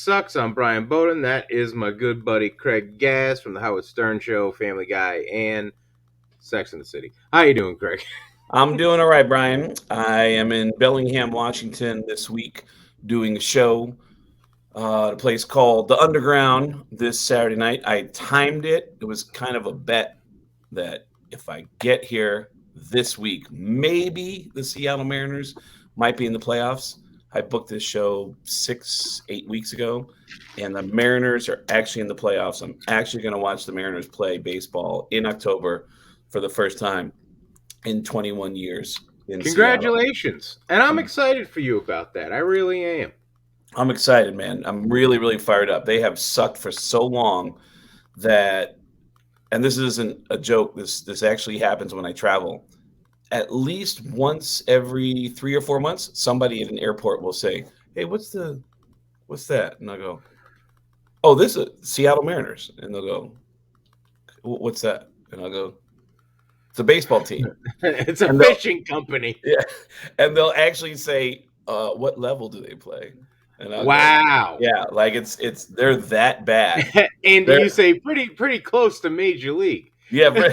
Sucks. I'm Brian Beaudoin. That is my good buddy Craig Gass from the Howard Stern Show, Family Guy, and Sex and the City. How you doing, Craig? I'm doing all right, Brian. I am in Bellingham, Washington this week doing a show at a place called The Underground this Saturday night. I timed it. It was kind of a bet that if I get here this week, maybe the Seattle Mariners might be in the playoffs. I booked this show 8 weeks ago, and the Mariners are actually in the playoffs. I'm actually going to watch the Mariners play baseball in October for the first time in 21 years in Seattle. Congratulations. And I'm excited for you about that. I really am. I'm excited, man. I'm really, really fired up. They have sucked for so long that, and this isn't a joke, this actually happens when I travel. At least once every 3 or 4 months, somebody at an airport will say, "Hey, what's that?" And I'll go, "Oh, this is Seattle Mariners." And they'll go, "What's that?" And I'll go, "It's a baseball team." It's a fishing company. Yeah. And they'll actually say, "What level do they play?" And I'll wow. go, yeah, like they're that bad. And you say pretty close to Major League. Yeah.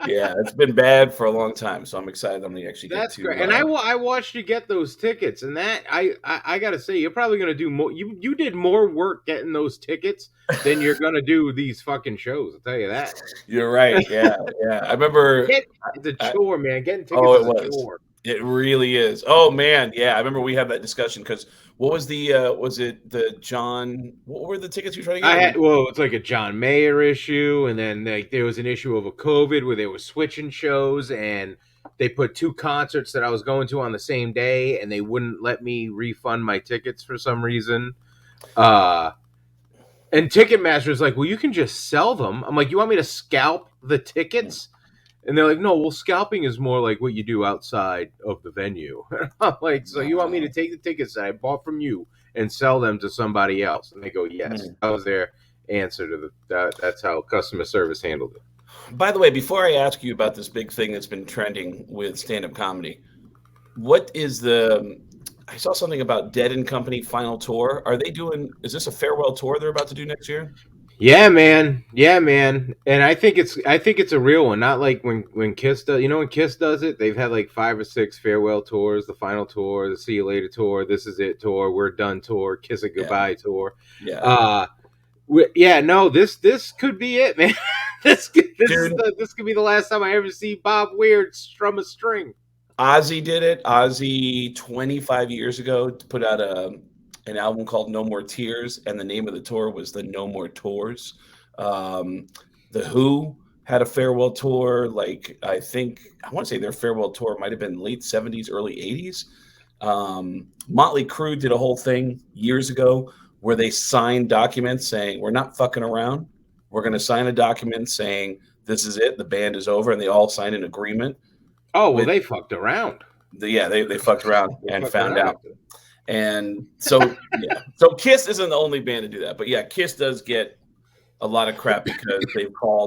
Yeah, it's been bad for a long time, so I'm excited I'm going to actually get to. That's great. And I watched you get those tickets, and that I got to say, you're probably going to do more. You did more work getting those tickets than you're going to do these fucking shows. I'll tell you that. You're right. Yeah. I remember it's a chore, man. Getting tickets is a chore. It really is. Oh man, yeah. I remember we had that discussion because what was was it the John? What were the tickets you were trying to get? It's like a John Mayer issue, and then there was an issue of a COVID where they were switching shows, and they put 2 concerts that I was going to on the same day, and they wouldn't let me refund my tickets for some reason. And Ticketmaster's like, well, you can just sell them. I'm like, you want me to scalp the tickets? And they're like, no, well, scalping is more like what you do outside of the venue. I'm like, so you want me to take the tickets that I bought from you and sell them to somebody else? And they go, yes. That was their answer to that's how customer service handled it. By the way, before I ask you about this big thing that's been trending with stand-up comedy, what is I saw something about Dead & Company final tour. Is this a farewell tour they're about to do next year? Yeah, man. And I think it's a real one. Not like when Kiss does. You know, when Kiss does it, they've had like 5 or 6 farewell tours: the final tour, the See You Later tour, This Is It tour, We're Done tour, Kiss It Goodbye tour. Yeah. No, this could be it, man. this could be the last time I ever see Bob Weird strum a string. Ozzy did it. Ozzy 25 years ago put out an album called No More Tears, and the name of the tour was the No More Tours. The Who had a farewell tour, like I want to say their farewell tour might have been late 70s, early 80s. Motley Crue did a whole thing years ago where they signed documents saying, we're not fucking around. We're going to sign a document saying this is it, the band is over, and they all signed an agreement. Oh, well, they fucked around. They fucked around and found out. And so, so Kiss isn't the only band to do that, but yeah, Kiss does get a lot of crap because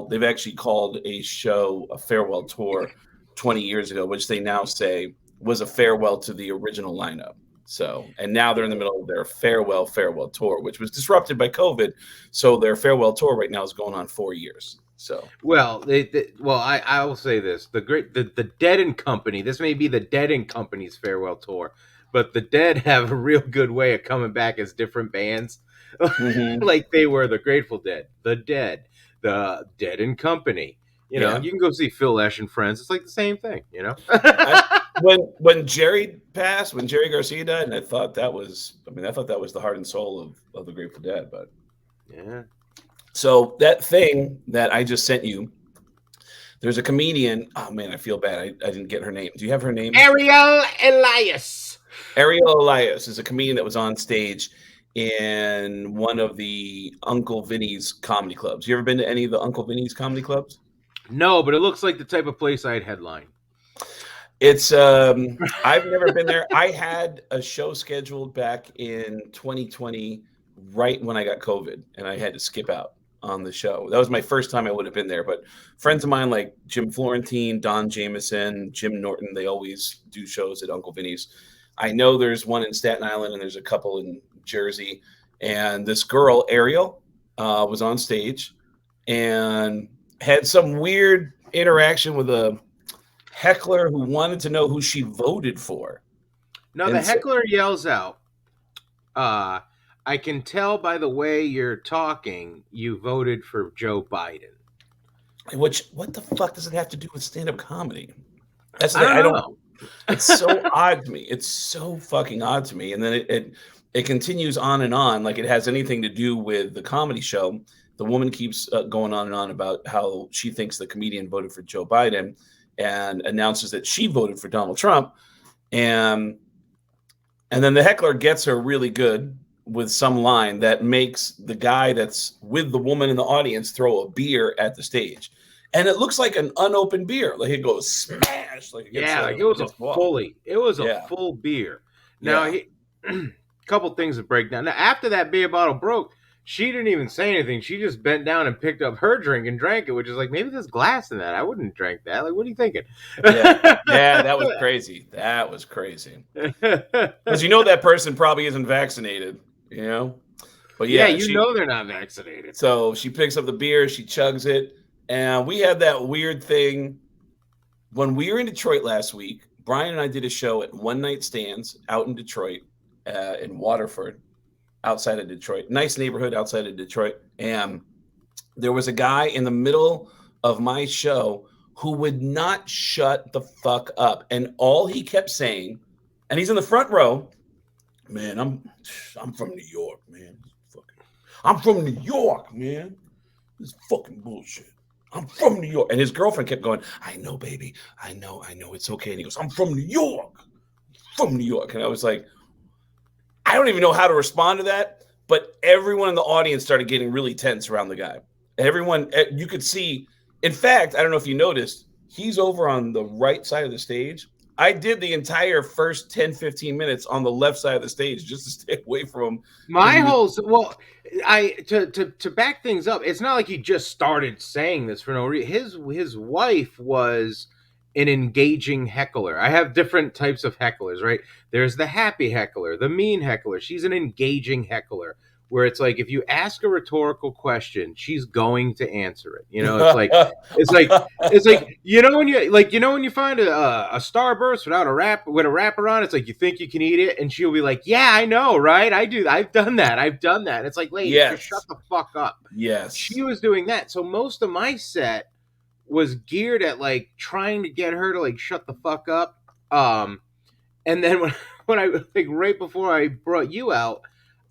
they've actually called a show a farewell tour 20 years ago, which they now say was a farewell to the original lineup. So, and now they're in the middle of their farewell tour, which was disrupted by COVID. So their farewell tour right now is going on 4 years. So, well, I will say this: the Dead & Company. This may be the Dead & Company's farewell tour. But the Dead have a real good way of coming back as different bands. Like they were the Grateful Dead, the Dead, the Dead & Company. You know, you can go see Phil Lesh and Friends. It's like the same thing, you know? when Jerry passed, when Jerry Garcia died, and I thought that was the heart and soul of the Grateful Dead. But yeah. So that thing that I just sent you, there's a comedian. Oh man, I feel bad. I didn't get her name. Do you have her name? Ariel Elias. Ariel Elias is a comedian that was on stage in one of the Uncle Vinny's comedy clubs. You ever been to any of the Uncle Vinny's comedy clubs? No, but it looks like the type of place I'd headline. It's I've never been there. I had a show scheduled back in 2020, right when I got COVID, and I had to skip out on the show. That was my first time I would have been there. But friends of mine like Jim Florentine, Don Jameson, Jim Norton, they always do shows at Uncle Vinny's. I know there's one in Staten Island and there's a couple in Jersey, and this girl, Ariel, was on stage and had some weird interaction with a heckler who wanted to know who she voted for. Now the heckler yells out, I can tell by the way you're talking, you voted for Joe Biden. Which, what the fuck does it have to do with stand-up comedy? That's the thing. I don't know. It's so odd to me. It's so fucking odd to me. And then it continues on and on like it has anything to do with the comedy show. The woman keeps going on and on about how she thinks the comedian voted for Joe Biden and announces that she voted for Donald Trump. And then the heckler gets her really good with some line that makes the guy that's with the woman in the audience throw a beer at the stage. And it looks like an unopened beer. Like it goes smash. Like it was a full beer. Now, a couple things to break down. Now, after that beer bottle broke, she didn't even say anything. She just bent down and picked up her drink and drank it, which is like, maybe there's glass in that. I wouldn't drink that. Like, what are you thinking? Yeah, that was crazy. That was crazy. Because that person probably isn't vaccinated, But yeah, they're not vaccinated. So she picks up the beer, she chugs it. And we had that weird thing when we were in Detroit last week. Brian and I did a show at One Night Stands out in Detroit, in Waterford, outside of Detroit. Nice neighborhood outside of Detroit. And there was a guy in the middle of my show who would not shut the fuck up. And all he kept saying, and he's in the front row, man, I'm from New York, man. I'm from New York, man. This is fucking bullshit. I'm from New York. And his girlfriend kept going, I know, baby. I know. It's okay. And he goes, I'm from New York. From New York. And I was like, I don't even know how to respond to that. But everyone in the audience started getting really tense around the guy. Everyone, you could see. In fact, I don't know if you noticed, he's over on the right side of the stage. I did the entire first 10, 15 minutes on the left side of the stage just to stay away from him. To back things up, it's not like he just started saying this for no reason. His wife was an engaging heckler. I have different types of hecklers, right? There's the happy heckler, the mean heckler. She's an engaging heckler, where it's like if you ask a rhetorical question, she's going to answer it. It's like when you find a Starburst with a wrapper on, it's like you think you can eat it, and she'll be like, "Yeah, I know, right? I've done that. It's like, lady, just shut the fuck up." Yes, she was doing that. So most of my set was geared at like trying to get her to like shut the fuck up. And then when I think right before I brought you out,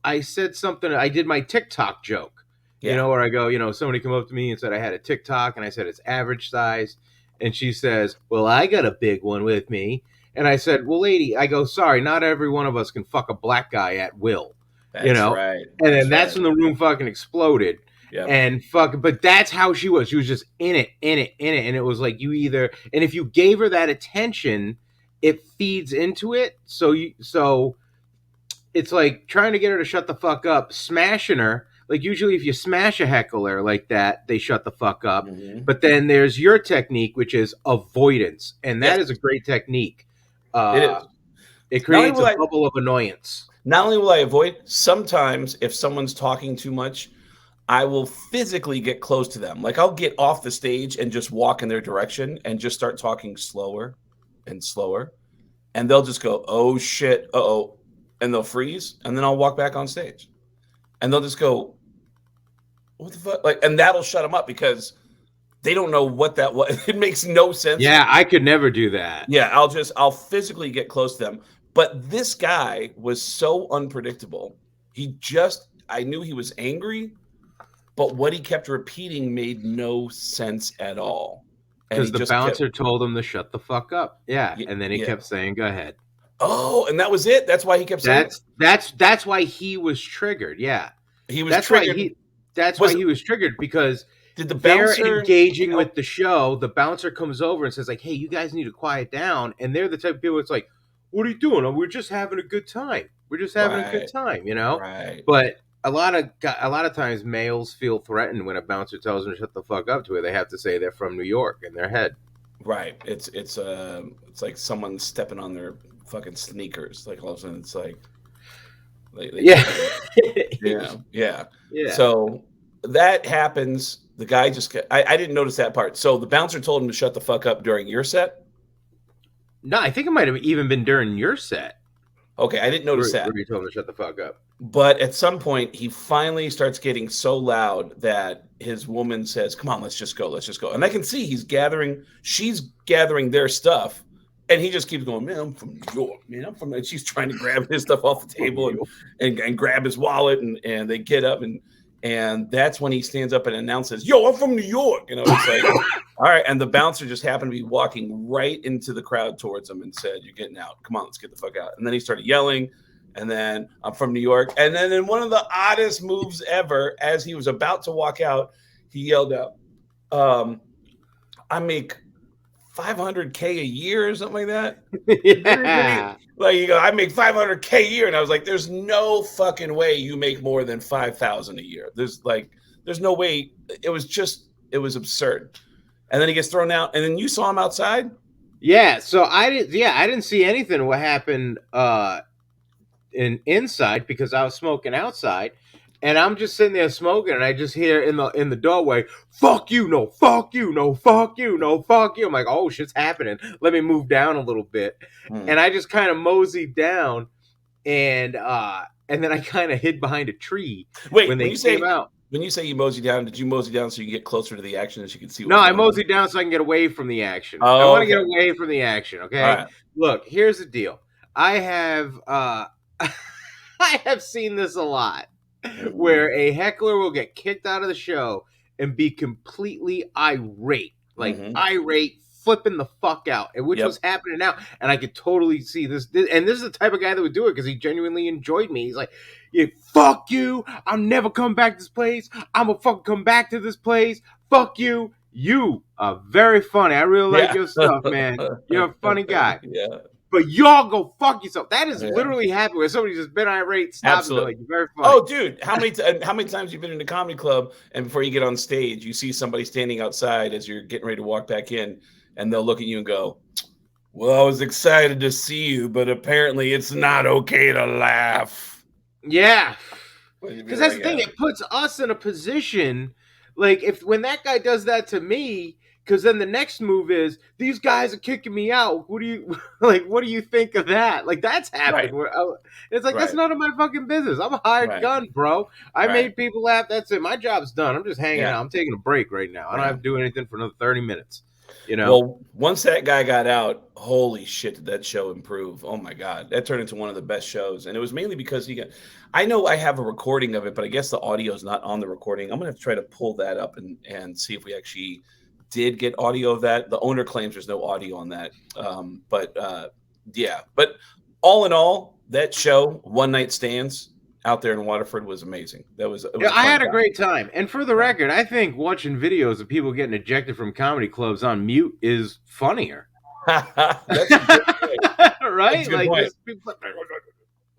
I said something. I did my TikTok joke, where I go, somebody come up to me and said I had a TikTok, and I said it's average size, and she says, "Well, I got a big one with me," and I said, "Well, lady," I go, "sorry, not every one of us can fuck a black guy at will." That's right. And then that's when the room fucking exploded. Yep. And but that's how she was. She was just in it. And it was like and if you gave her that attention, it feeds into it. So it's like trying to get her to shut the fuck up, smashing her. Like usually if you smash a heckler like that, they shut the fuck up. Mm-hmm. But then there's your technique, which is avoidance. And that is a great technique. It is. It creates a bubble of annoyance. Not only will I avoid, sometimes if someone's talking too much, I will physically get close to them. Like I'll get off the stage and just walk in their direction and just start talking slower and slower. And they'll just go, oh shit, uh-oh. And they'll freeze. And then I'll walk back on stage. And they'll just go, what the fuck? Like, and that'll shut them up because they don't know what that was. It makes no sense. Yeah, I could never do that. Yeah, I'll physically get close to them. But this guy was so unpredictable. I knew he was angry, but what he kept repeating made no sense at all. Because the bouncer told him to shut the fuck up. Yeah. And then he kept saying, go ahead. Oh, and that was it? That's why he kept saying that's why he was triggered. Yeah. He was triggered. Why he was triggered, because did the bouncer they're engaging with the show. The bouncer comes over and says, like, hey, you guys need to quiet down. And they're the type of people that's like, what are you doing? We're just having a good time. We're just having a good time, Right. But a lot of times males feel threatened when a bouncer tells them to shut the fuck up, to where they have to say they're from New York in their head. Right. It's like someone stepping on their fucking sneakers. Like all of a sudden it's like They Yeah. yeah. Yeah. So that happens. The guy I didn't notice that part. So the bouncer told him to shut the fuck up during your set. No, I think it might have even been during your set Okay, I didn't notice that. where you told him to shut the fuck up. But at some point, he finally starts getting so loud that his woman says, "Come on, let's just go. Let's just go." And I can see she's gathering their stuff. And he just keeps going, "Man, I'm from New York, man. I'm from," and she's trying to grab his stuff off the table and grab his wallet. And they get up and that's when he stands up and announces, "Yo, I'm from New York." You know, it's like, all right. And the bouncer just happened to be walking right into the crowd towards him and said, "You're getting out. Come on, let's get the fuck out." And then he started yelling. And then, "I'm from New York." And then in one of the oddest moves ever, as he was about to walk out, he yelled out, "I make $500K a year," or something like that. Yeah. Like, you go, "I make $500K a year." And I was like, there's no fucking way you make more than 5,000 a year. There's no way. It was absurd. And then he gets thrown out. And then you saw him outside. Yeah. So I didn't see anything what happened inside because I was smoking outside. And I'm just sitting there smoking, and I just hear in the doorway, "Fuck you, no, fuck you, no, fuck you, no, fuck you." I'm like, "Oh, shit's happening. Let me move down a little bit." And I just kind of moseyed down, and then I kind of hid behind a tree. Wait, when they came out. When you say you mosey down, did you mosey down so you can get closer to the action, as you can see? No, I moseyed down so I can get away from the action. Oh, I want to okay. get away from the action. Okay. Right. Look, here's the deal. I have I have seen this a lot, where a heckler will get kicked out of the show and be completely irate, irate, flipping the fuck out, and which was happening now. And I could totally see this. And this is the type of guy that would do it because he genuinely enjoyed me. He's like, "Yeah, fuck you. I'm never coming back to this place. I'm gonna fucking come back to this place. Fuck you. You are very funny. I really like your stuff, man. You're a funny guy. Yeah. But y'all go fuck yourself." That is literally happened where somebody just been irate, stops and be like, "You're very funny." Oh, dude, how many times you've been in a comedy club and before you get on stage, you see somebody standing outside as you're getting ready to walk back in, and they'll look at you and go, "Well, I was excited to see you, but apparently it's not okay to laugh." Yeah, because that's the thing. It puts us in a position, like when that guy does that to me. Because then the next move is, "These guys are kicking me out. What do you What do you think of that?" Like, that's happened. Right. It's like, that's none of my fucking business. I'm a hired gun, bro. I made people laugh. That's it. My job's done. I'm just hanging out. I'm taking a break right now. I don't have to do anything for another 30 minutes. You know. Well, once that guy got out, holy shit, did that show improve? Oh my God, that turned into one of the best shows, and it was mainly because he got. I know I have a recording of it, but I guess the audio is not on the recording. I'm gonna have to try to pull that up and see if we actually did get audio of that. The owner claims there's no audio on that. But all in all, that show, One Night Stands out there in Waterford, was amazing. I had a great time. And for the record, I think watching videos of people getting ejected from comedy clubs on mute is funnier. That's a good point. Right? Like,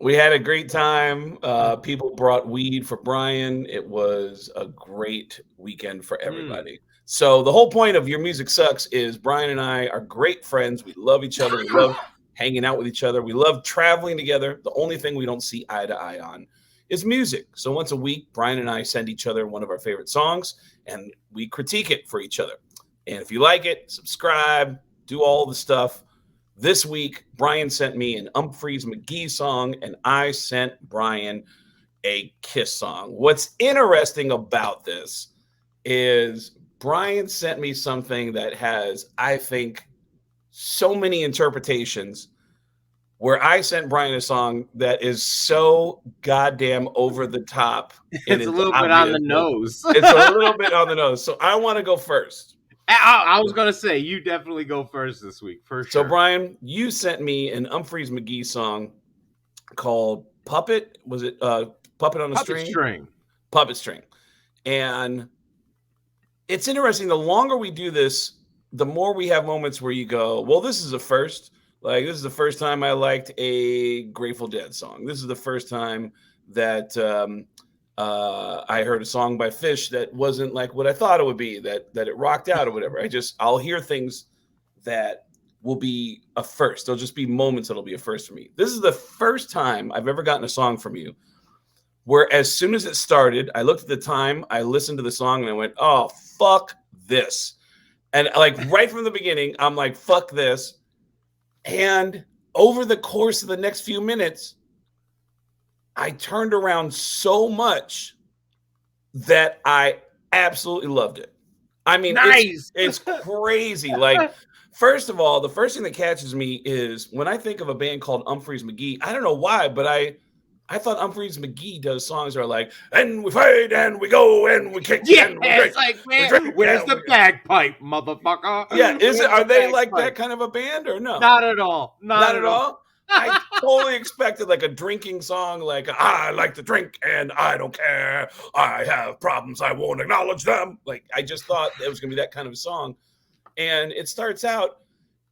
we had a great time. People brought weed for Brian. It was a great weekend for everybody. So the whole point of Your Music Sucks is Brian and I are great friends. We love each other. We love hanging out with each other. We love traveling together. The only thing we don't see eye to eye on is music. So once a week, Brian and I send each other one of our favorite songs, and we critique it for each other. And if you like it, subscribe, do all the stuff. This week, Brian sent me an Umphrey McGhee song, and I sent Brian a Kiss song. What's interesting about this is Brian sent me something that has, I think, so many interpretations, where I sent Brian a song that is so goddamn over the top. It's a little bit on the nose. It's a little bit on the nose. So I want to go first. I was going to say, you definitely go first this week, for sure. So, Brian, you sent me an Umphrey McGhee song called Puppet. Was it Puppet on a String? Puppet String. And it's interesting. The longer we do this, the more we have moments where you go, well, this is a first. Like, this is the first time I liked a Grateful Dead song. This is the first time that I heard a song by Fish that wasn't like what I thought it would be, that it rocked out or whatever. I'll hear things that will be a first. There'll just be moments that'll be a first for me. This is the first time I've ever gotten a song from you where as soon as it started, I looked at the time, I listened to the song, and I went, "Oh, fuck this." And like right from the beginning, I'm like, "Fuck this." And over the course of the next few minutes, I turned around so much that I absolutely loved it. I mean, Nice. it's crazy. Like, first of all, the first thing that catches me is when I think of a band called Umphrey McGhee. I don't know why, but I thought Umphrey McGhee does songs that are like, and we fight and we go and we kick Yeah, and we drink, it's like, we man, drink where's and the we... bagpipe, motherfucker? Yeah, is it? Where's Are the they like that bagpipe? kind of a band or no? Not at all. Not Not at at all. all. I totally expected like a drinking song, like I like to drink and I don't care. I have problems, I won't acknowledge them. Like I just thought it was gonna be that kind of a song. And it starts out,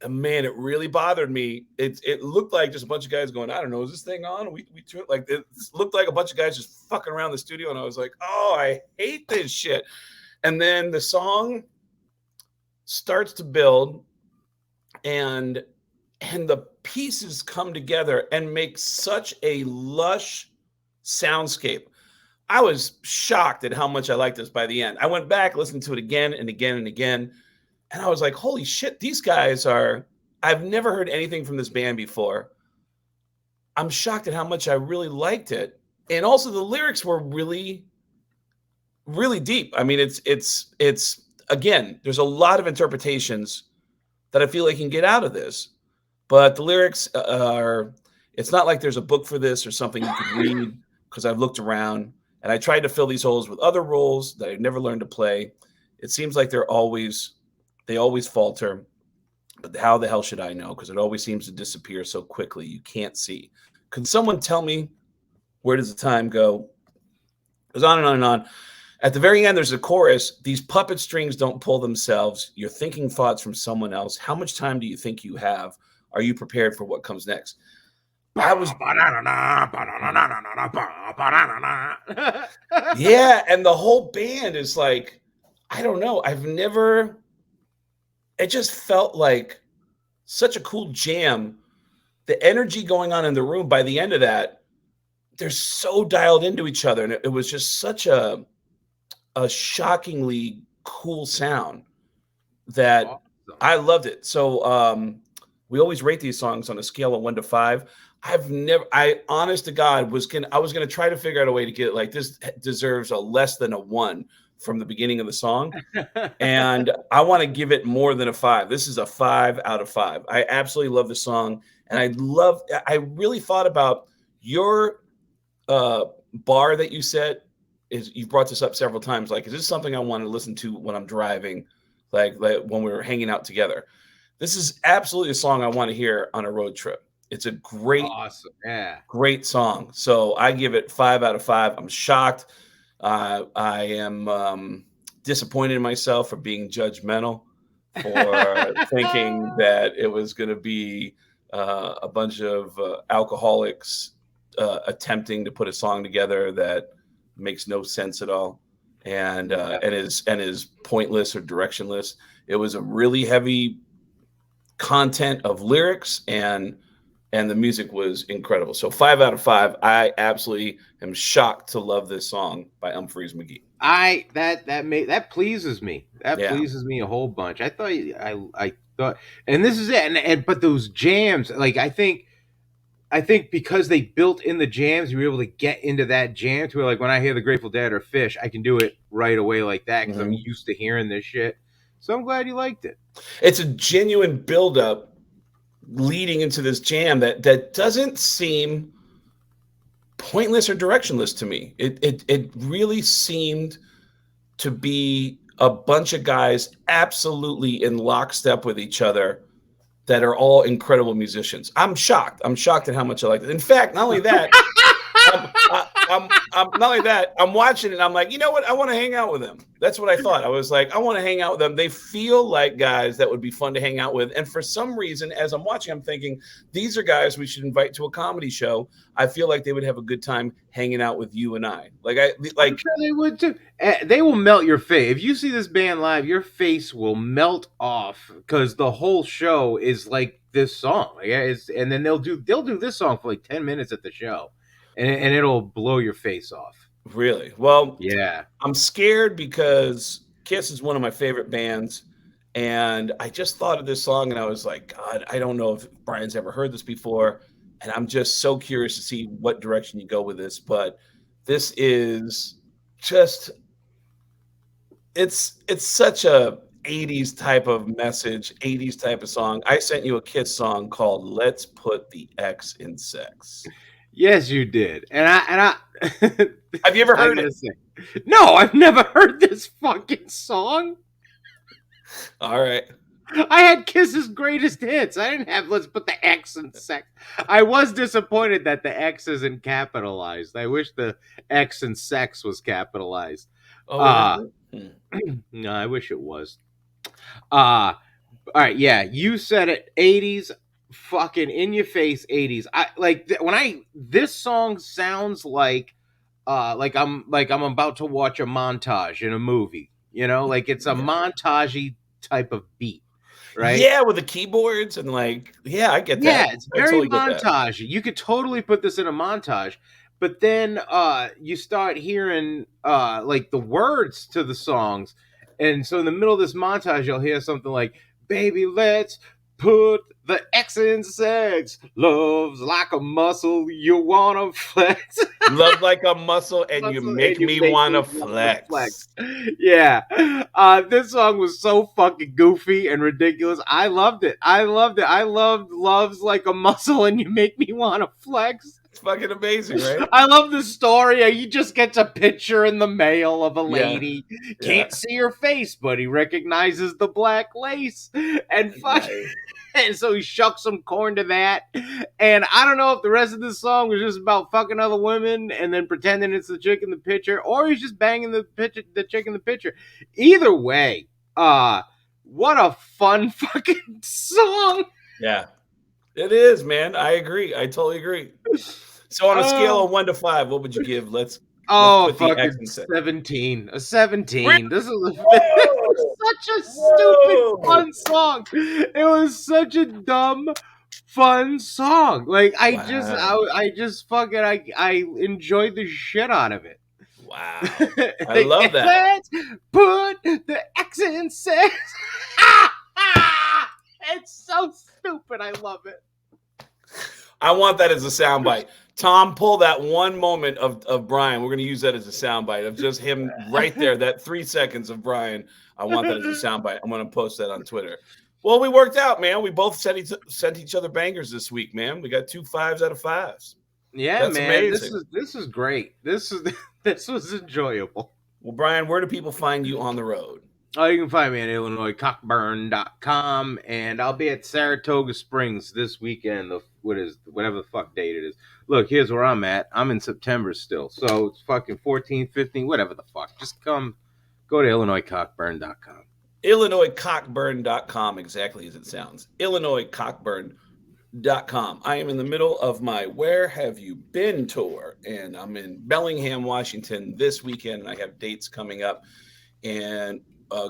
and man, it really bothered me. It looked like just a bunch of guys going, I don't know, is this thing on? We like it looked like a bunch of guys just fucking around the studio, and I was like, oh, I hate this shit. And then the song starts to build, and the pieces come together and make such a lush soundscape. I was shocked at how much I liked this by the end. I went back, listened to it again and again and again, and I was like, holy shit, these guys are, I've never heard anything from this band before. I'm shocked at how much I really liked it. And also the lyrics were really, really deep. I mean, it's again, there's a lot of interpretations that I feel like you can get out of this. But the lyrics are, it's not like there's a book for this or something you could read, because I've looked around and I tried to fill these holes with other roles that I've never learned to play. It seems like they always falter. But how the hell should I know? Because it always seems to disappear so quickly. You can't see. Can someone tell me, where does the time go? It goes on and on and on. At the very end, there's a chorus. These puppet strings don't pull themselves. You're thinking thoughts from someone else. How much time do you think you have? Are you prepared for what comes next? I was, yeah, and the whole band is like, I don't know. It just felt like such a cool jam. The energy going on in the room by the end of that, they're so dialed into each other. And it was just such a shockingly cool sound that Awesome. I loved it. So we always rate these songs on a scale of 1 to 5. I honest to God I was gonna try to figure out a way to get it like this deserves a less than a 1 from the beginning of the song. And I want to give it more than a 5. This is a 5 out of 5. I absolutely love the song. And I really thought about your bar that you set. You've brought this up several times. Like, is this something I want to listen to when I'm driving? Like when we were hanging out together. This is absolutely a song I want to hear on a road trip. It's a Awesome. Yeah. great song. So I give it 5 out of 5. I'm shocked. I am disappointed in myself for being judgmental, for thinking that it was going to be a bunch of alcoholics attempting to put a song together that makes no sense at all, and is pointless or directionless. It was a really heavy content of lyrics, and the music was incredible. So 5 out of 5. I absolutely am shocked to love this song by Umphrey McGhee. That pleases me. That Yeah. pleases me a whole bunch. I thought, and this is it. But those jams, like I think because they built in the jams, you were able to get into that jam to where, like, when I hear the Grateful Dead or Fish, I can do it right away like that because I'm used to hearing this shit. So I'm glad you liked it. It's a genuine buildup leading into this jam that doesn't seem pointless or directionless to me. It really seemed to be a bunch of guys absolutely in lockstep with each other that are all incredible musicians. I'm shocked. I'm shocked at how much I like it. In fact, not only that, I'm not only that, I'm watching it and I'm like, you know what? I want to hang out with them. That's what I thought. I was like, I want to hang out with them. They feel like guys that would be fun to hang out with. And for some reason, as I'm watching, I'm thinking, these are guys we should invite to a comedy show. I feel like they would have a good time hanging out with you and I. I'm sure they would too. They will melt your face. If you see this band live, your face will melt off because the whole show is like this song. And then they'll do this song for like 10 minutes at the show. and it'll blow your face off. Really? Well, Yeah. I'm scared because Kiss is one of my favorite bands. And I just thought of this song and I was like, God, I don't know if Brian's ever heard this before. And I'm just so curious to see what direction you go with this. But this is just it's such a 80s type of message, 80s type of song. I sent you a Kiss song called Let's Put the X in Sex. Yes, you did. And I Have you ever I heard gotta it? say, no, I've never heard this fucking song. All right. I had Kiss's greatest hits. I didn't have Let's Put the X in Sex. I was disappointed that the X isn't capitalized. I wish the X in sex was capitalized. Oh, it Uh isn't? no, I wish it was. All right, yeah, you said it. 80s, fucking in your face 80s. I like when I this song sounds like I'm about to watch a montage in a movie. You know, like it's a Yeah. montagey type of beat, right? Yeah, with the keyboards and yeah, I get Yeah, that. it's I very totally get that. montagey. You could totally put this in a montage, but then you start hearing like the words to the songs. And so in the middle of this montage, you'll hear something like, "Baby, let's put the X in sex. Love's like a muscle you wanna flex." Love like a muscle and you Muscle make and you me make wanna me wanna flex. flex. Yeah. This song was so fucking goofy and ridiculous. I loved it. I loved it. I loved Love's Like a Muscle and You Make Me Wanna Flex. It's fucking amazing, right? I love the story. He just gets a picture in the mail of a Yeah. lady. Yeah. Can't see her face, but he recognizes the black lace. And fuck. Right. And so he shucks some corn to that. And I don't know if the rest of this song was just about fucking other women and then pretending it's the chick in the picture, or he's just banging the chick in the picture. Either way, what a fun fucking song. Yeah. It is, man. I agree. I totally agree. So on a scale of 1 to 5, what would you give? Let's put the X fucking in sex. 17. A 17. This is Whoa! such a stupid Whoa! fun song. It was such a dumb fun song. Like Wow. I just fucking I enjoyed the shit out of it. Wow. I love that. Let's put the X in sex. It's so stupid. I love it. I want that as a soundbite. Tom, pull that one moment of Brian. We're going to use that as a soundbite of just him right there, that 3 seconds of Brian. I want that as a soundbite. I'm going to post that on Twitter. Well, we worked out, man. We both sent each other bangers this week, man. We got 2 5s out of 5s. Yeah, That's man. amazing. This is great. This was enjoyable. Well, Brian, where do people find you on the road? Oh, you can find me at IllinoisCockburn.com, and I'll be at Saratoga Springs this weekend. Whatever the fuck date it is. Look, here's where I'm at. I'm in September still, so it's fucking 14, 15, whatever the fuck. Just come, go to IllinoisCockburn.com. IllinoisCockburn.com, exactly as it sounds. IllinoisCockburn.com. I am in the middle of my Where Have You Been tour, and I'm in Bellingham, Washington this weekend, and I have dates coming up. And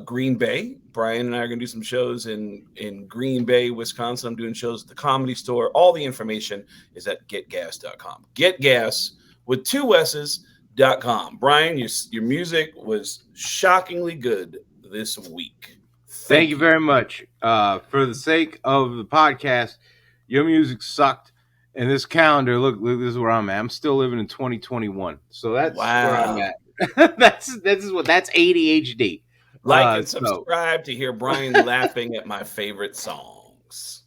Green Bay. Brian and I are going to do some shows in Green Bay, Wisconsin. I'm doing shows at the Comedy Store. All the information is at getgas.com. Getgas with 2 S's.com. Brian, your music was shockingly good this week. Thank you very much. For the sake of the podcast, your music sucked. And this calendar, look, this is where I'm at. I'm still living in 2021. So that's where I'm at. that's ADHD. Like and subscribe to hear Brian laughing at my favorite songs.